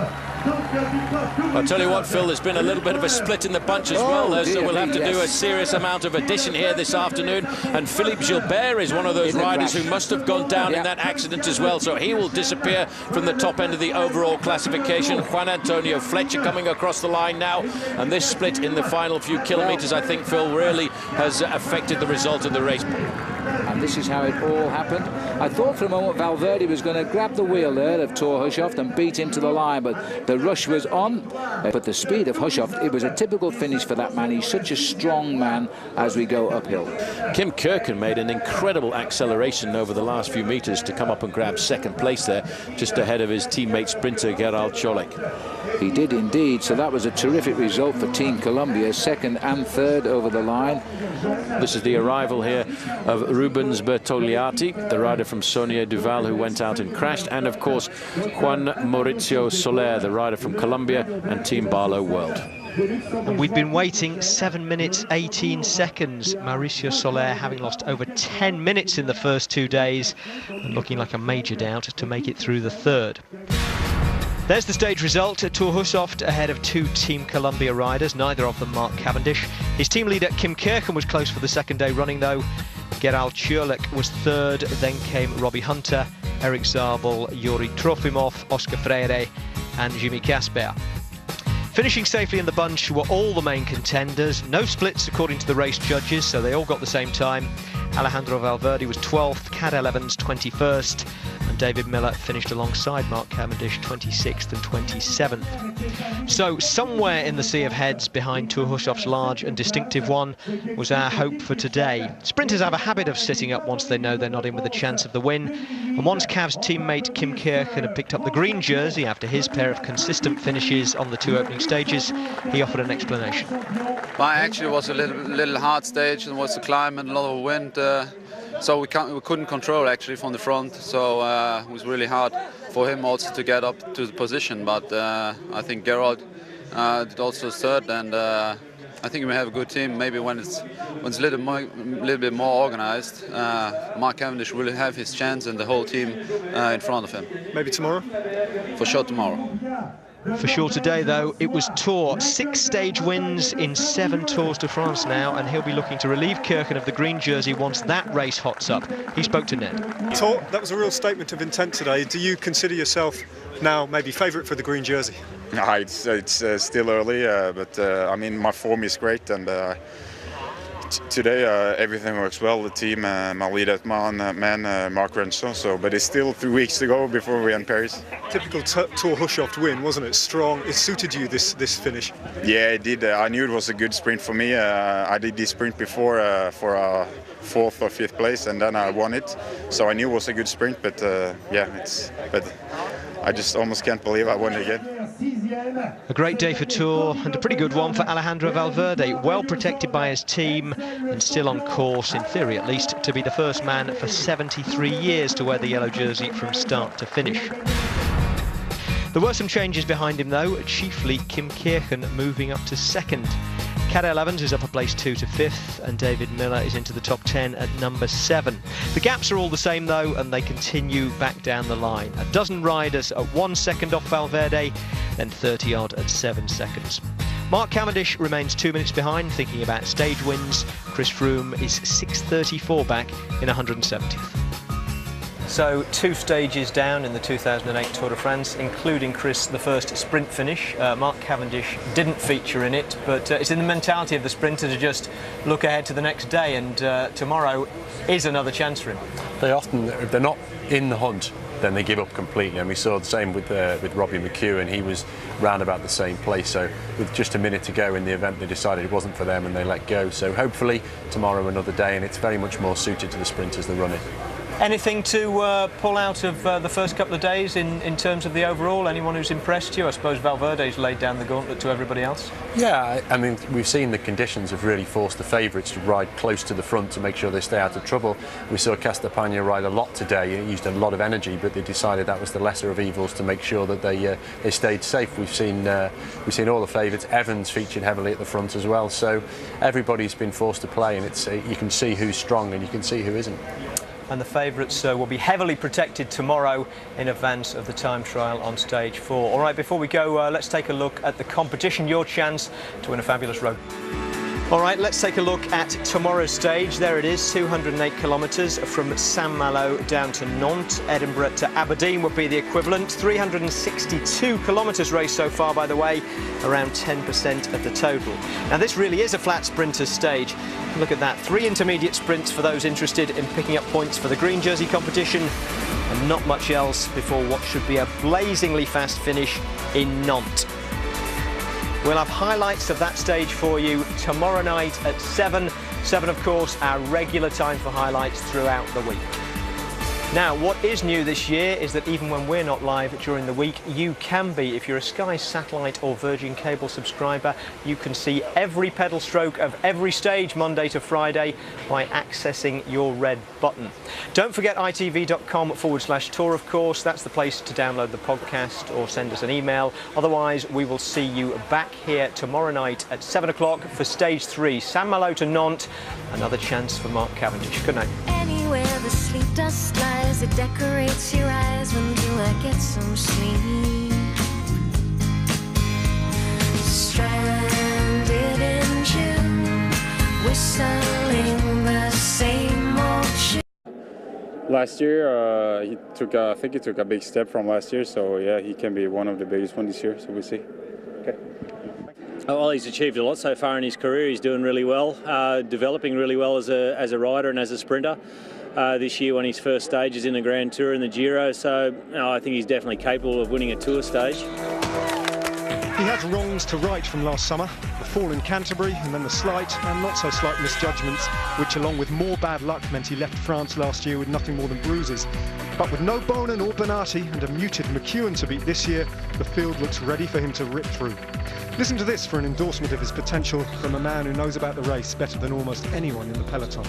I'll tell you what, Phil, there's been a little bit of a split in the bunch as well there, so we'll have to do a serious amount of addition here this afternoon, and Philippe Gilbert is one of those riders who must have gone down in that accident as well, so he will disappear from the top end of the overall classification. Juan Antonio Fletcher coming across the line now, and this split in the final few kilometres, I think, Phil, really has affected the result of the race. And this is how it all happened. I thought for a moment Valverde was going to grab the wheel there of Thor Hushoff and beat him to the line, but the rush was on. But the speed of Hushoff, it was a typical finish for that man. He's such a strong man as we go uphill. Kim Kirken made an incredible acceleration over the last few metres to come up and grab 2nd place there, just ahead of his teammate sprinter Gerald Cholek. He did indeed, so that was a terrific result for Team Colombia, 2nd and 3rd over the line. This is the arrival here of Rubens Bertogliati, the rider from Sonia Duval who went out and crashed, and of course Juan Mauricio Soler, the rider from Colombia and Team Barlow World. And we've been waiting 7 minutes 18 seconds. Mauricio Soler having lost over 10 minutes in the first 2 days and looking like a major doubt to make it through the 3rd. There's the stage result. Thor Hushoff ahead of 2 Team Colombia riders, neither of them Mark Cavendish. His team leader Kim Kirken was close for the 2nd day running though. Gerald Cholek was 3rd, then came Robbie Hunter, Eric Zabel, Yuri Trofimov, Oscar Freire and Jimmy Casper. Finishing safely in the bunch were all the main contenders. No splits according to the race judges, so they all got the same time. Alejandro Valverde was 12th, Cadel Evans 21st, and David Miller finished alongside Mark Cavendish 26th and 27th. So somewhere in the sea of heads behind Thor Hushovd's large and distinctive one was our hope for today. Sprinters have a habit of sitting up once they know they're not in with a chance of the win, and once Cav's teammate Kim Kirchen had picked up the green jersey after his pair of consistent finishes on the two opening stages, he offered an explanation. Well, actually, it was a little hard stage, and was a climb and a lot of wind, so we couldn't control actually from the front. So it was really hard for him also to get up to the position. But I think Gerald did also third, and I think we have a good team. Maybe when it's a little bit more organised, Mark Cavendish will have his chance and the whole team in front of him. Maybe tomorrow? For sure tomorrow. For sure today, though, it was Thor. 6 stage wins in 7 Tours de France now, and he'll be looking to relieve Kirchen of the green jersey once that race hots up. He spoke to Ned. Thor, that was a real statement of intent today. Do you consider yourself now maybe favourite for the green jersey? No, it's still early, but I mean, my form is great, and today everything works well. The team, my leader man, Mark Renshaw. So, but it's still 3 weeks to go before we end Paris. Typical Thor Hushovd win, wasn't it? Strong. It suited you, this finish. Yeah, it did. I knew it was a good sprint for me. I did this sprint before for a 4th or 5th place, and then I won it. So I knew it was a good sprint. But but I just almost can't believe I won it again. A great day for Thor, and a pretty good one for Alejandro Valverde, well protected by his team and still on course, in theory at least, to be the first man for 73 years to wear the yellow jersey from start to finish. There were some changes behind him though, chiefly Kim Kirchen moving up to 2nd. Cadel Evans is up a place 2 to 5th, and David Miller is into the top 10 at number 7. The gaps are all the same though, and they continue back down the line. A dozen riders at 1 second off Valverde, then 30 odd at 7 seconds. Mark Cavendish remains 2 minutes behind, thinking about stage wins. Chris Froome is 6:34 back in 170th. So 2 stages down in the 2008 Tour de France, including, Chris, the first sprint finish. Mark Cavendish didn't feature in it, but it's in the mentality of the sprinter to just look ahead to the next day, and tomorrow is another chance for him. They often, if they're not in the hunt, then they give up completely, and we saw the same with Robbie McHugh, and he was round about the same place. So with just a minute to go in the event, they decided it wasn't for them and they let go. So hopefully tomorrow another day, and it's very much more suited to the sprinters that run it. Anything to pull out of the first couple of days in terms of the overall? Anyone who's impressed you? I suppose Valverde's laid down the gauntlet to everybody else. Yeah, I mean, we've seen the conditions have really forced the favourites to ride close to the front to make sure they stay out of trouble. We saw Castapagna ride a lot today. He used a lot of energy, but they decided that was the lesser of evils to make sure that they stayed safe. We've seen all the favourites. Evans featured heavily at the front as well. So everybody's been forced to play, and it's you can see who's strong and you can see who isn't. And the favourites will be heavily protected tomorrow in advance of the time trial on stage 4. All right, before we go, let's take a look at the competition, your chance to win a fabulous road. All right, let's take a look at tomorrow's stage. There it is, 208 kilometres from Saint-Malo down to Nantes. Edinburgh to Aberdeen would be the equivalent. 362 kilometres raced so far, by the way, around 10% of the total. Now, this really is a flat sprinter's stage. Look at that, 3 intermediate sprints for those interested in picking up points for the green jersey competition, and not much else before what should be a blazingly fast finish in Nantes. We'll have highlights of that stage for you tomorrow night at 7. 7, of course, our regular time for highlights throughout the week. Now, what is new this year is that even when we're not live during the week, you can be. If you're a Sky Satellite or Virgin Cable subscriber, you can see every pedal stroke of every stage Monday to Friday by accessing your red button. Don't forget itv.com/tour, of course. That's the place to download the podcast or send us an email. Otherwise, we will see you back here tomorrow night at 7 o'clock for stage 3, Saint-Malo to Nantes. Another chance for Mark Cavendish. Good night. Anywhere the sleep dust lies, it decorates your eyes. When do I get some sleep? Stranded in June, whistling the same old tune. Last year, I think he took a big step from last year. So yeah, he can be one of the biggest ones this year. So we'll see. Okay. Oh, well, he's achieved a lot so far in his career. He's doing really well, developing really well as a rider and as a sprinter. This year won his first stages in the Grand Tour and the Giro, so I think he's definitely capable of winning a Tour stage. He had wrongs to right from last summer, the fall in Canterbury and then the slight and not so slight misjudgments, which along with more bad luck meant he left France last year with nothing more than bruises. But with no Bonin or Bernati and a muted McEwen to beat this year, the field looks ready for him to rip through. Listen to this for an endorsement of his potential from a man who knows about the race better than almost anyone in the peloton.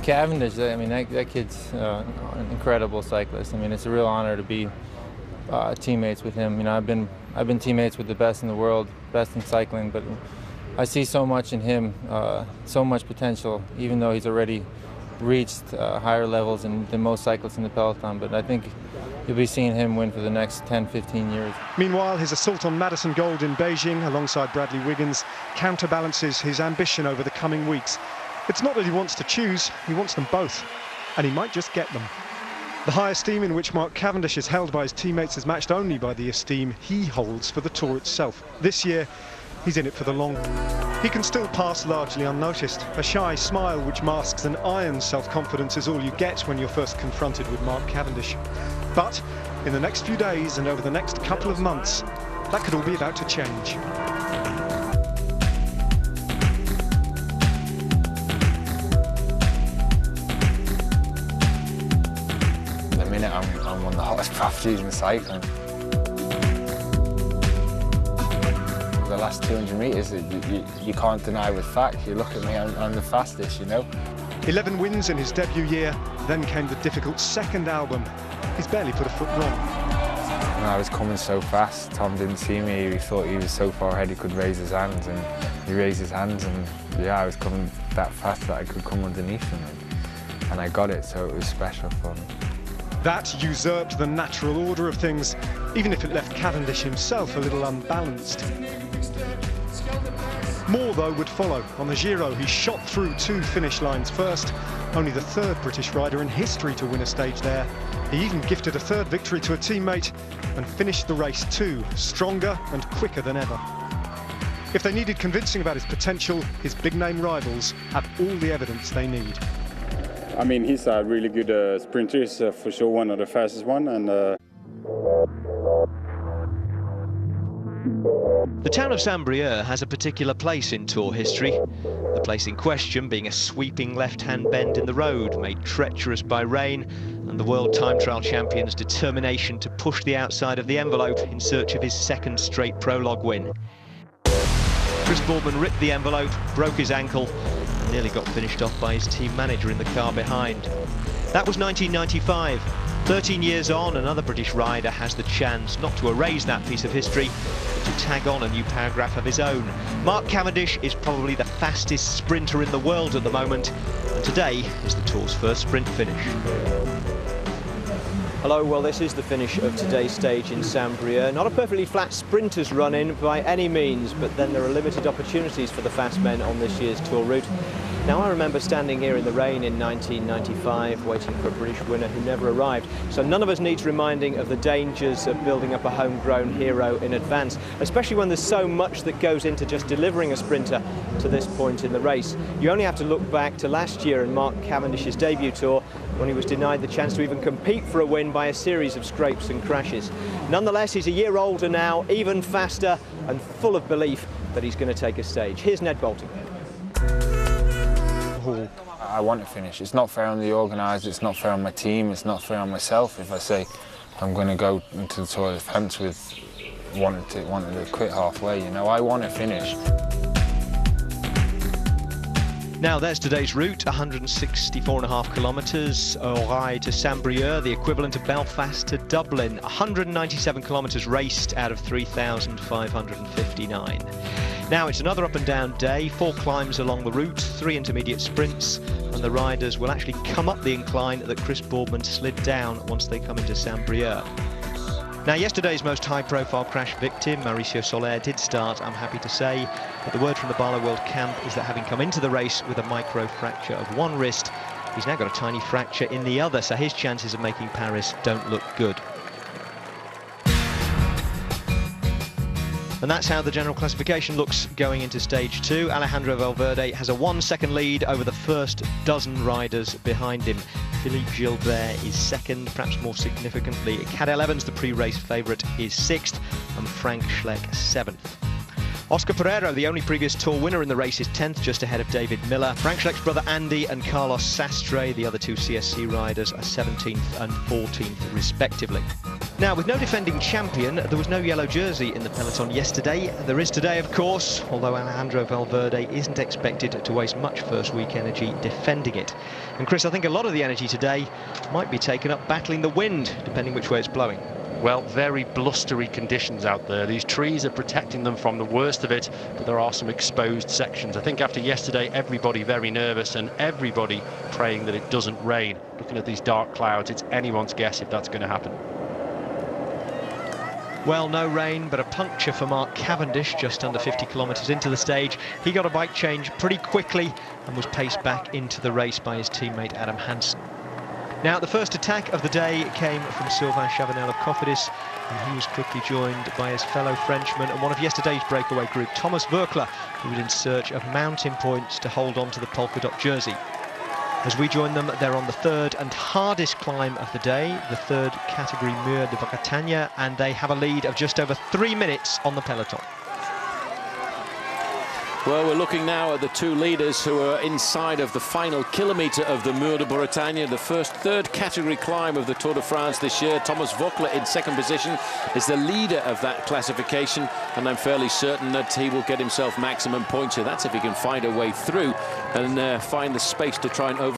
Cavendish, I mean, that kid's an incredible cyclist. I mean, it's a real honor to be teammates with him. You know, I've been teammates with the best in the world, best in cycling, but I see so much in him, so much potential, even though he's already reached higher levels than most cyclists in the peloton. But I think you'll be seeing him win for the next 10, 15 years. Meanwhile, his assault on Madison Gold in Beijing alongside Bradley Wiggins counterbalances his ambition over the coming weeks. It's not that he wants to choose, he wants them both, and he might just get them. The high esteem in which Mark Cavendish is held by his teammates is matched only by the esteem he holds for the Tour itself. This year, he's in it for the long. He can still pass largely unnoticed. A shy smile which masks an iron self-confidence is all you get when you're first confronted with Mark Cavendish. But in the next few days and over the next couple of months, that could all be about to change. I'm one of the hottest properties in cycling. The last 200 metres, you can't deny with fact. You look at me, I'm the fastest, you know. 11 wins in his debut year, then came the difficult second album. He's barely put a foot wrong. When I was coming so fast, Tom didn't see me. He thought he was so far ahead he could raise his hands, and he raised his hands, and yeah, I was coming that fast that I could come underneath him, and I got it, so it was special for me. That usurped the natural order of things, even if it left Cavendish himself a little unbalanced. More, though, would follow. On the Giro, he shot through 2 finish lines first, only the 3rd British rider in history to win a stage there. He even gifted a 3rd victory to a teammate and finished the race too, stronger and quicker than ever. If they needed convincing about his potential, his big-name rivals have all the evidence they need. I mean, he's a really good sprinter. He's for sure one of the fastest one. And the town of Saint-Brieuc has a particular place in Tour history. The place in question being a sweeping left-hand bend in the road made treacherous by rain and the world time trial champion's determination to push the outside of the envelope in search of his 2nd straight prologue win. Chris Boardman ripped the envelope, broke his ankle, and nearly got finished off by his team manager in the car behind. That was 1995. 13 years on, another British rider has the chance not to erase that piece of history, but to tag on a new paragraph of his own. Mark Cavendish is probably the fastest sprinter in the world at the moment, and today is the Tour's first sprint finish. Hello, well, this is the finish of today's stage in Saint-Brieuc. Not a perfectly flat sprinter's run-in by any means, but then there are limited opportunities for the fast men on this year's Tour route. Now, I remember standing here in the rain in 1995, waiting for a British winner who never arrived. So none of us needs reminding of the dangers of building up a homegrown hero in advance, especially when there's so much that goes into just delivering a sprinter to this point in the race. You only have to look back to last year and Mark Cavendish's debut Tour, when he was denied the chance to even compete for a win by a series of scrapes and crashes. Nonetheless, he's a year older now, even faster, and full of belief that he's going to take a stage. Here's Ned Bolting. I want to finish. It's not fair on the organisers, it's not fair on my team, it's not fair on myself if I say I'm going to go into the Tour de France with wanting to quit halfway. You know, I want to finish. Now there's today's route, 164.5 kilometres, Auray to Saint-Brieuc, the equivalent of Belfast to Dublin, 197 kilometres raced out of 3,559. Now it's another up and down day, 4 climbs along the route, 3 intermediate sprints, and the riders will actually come up the incline that Chris Boardman slid down once they come into Saint-Brieuc. Now yesterday's most high-profile crash victim, Mauricio Soler, did start, I'm happy to say, but the word from the Barlow World camp is that having come into the race with a micro-fracture of one wrist, he's now got a tiny fracture in the other, so his chances of making Paris don't look good. And that's how the general classification looks going into stage 2. Alejandro Valverde has a 1-second lead over the first dozen riders behind him. Philippe Gilbert is second, perhaps more significantly. Cadel Evans, the pre-race favourite, is 6th, and Frank Schleck 7th. Oscar Pereiro, the only previous Tour winner in the race, is 10th, just ahead of David Miller. Frank Schleck's brother Andy and Carlos Sastre, the other 2 CSC riders, are 17th and 14th respectively. Now, with no defending champion, there was no yellow jersey in the peloton yesterday. There is today, of course, although Alejandro Valverde isn't expected to waste much first week energy defending it. And Chris, I think a lot of the energy today might be taken up battling the wind, depending which way it's blowing. Well, very blustery conditions out there. These trees are protecting them from the worst of it, but there are some exposed sections. I think after yesterday, everybody very nervous and everybody praying that it doesn't rain. Looking at these dark clouds, it's anyone's guess if that's going to happen. Well, no rain, but a puncture for Mark Cavendish just under 50 kilometres into the stage. He got a bike change pretty quickly and was paced back into the race by his teammate Adam Hansen. Now, the first attack of the day came from Sylvain Chavanel of Cofidis, and he was quickly joined by his fellow Frenchman and one of yesterday's breakaway group, Thomas Voeckler, who was in search of mountain points to hold on to the polka dot jersey. As we join them, they're on the third and hardest climb of the day, the third category Mur de Bretagne, and they have a lead of just over 3 minutes on the peloton. Well, we're looking now at the 2 leaders who are inside of the final kilometre of the Mur de Bretagne, the first third category climb of the Tour de France this year. Thomas Voeckler in second position is the leader of that classification, and I'm fairly certain that he will get himself maximum points here. That's if he can find a way through and find the space to try and over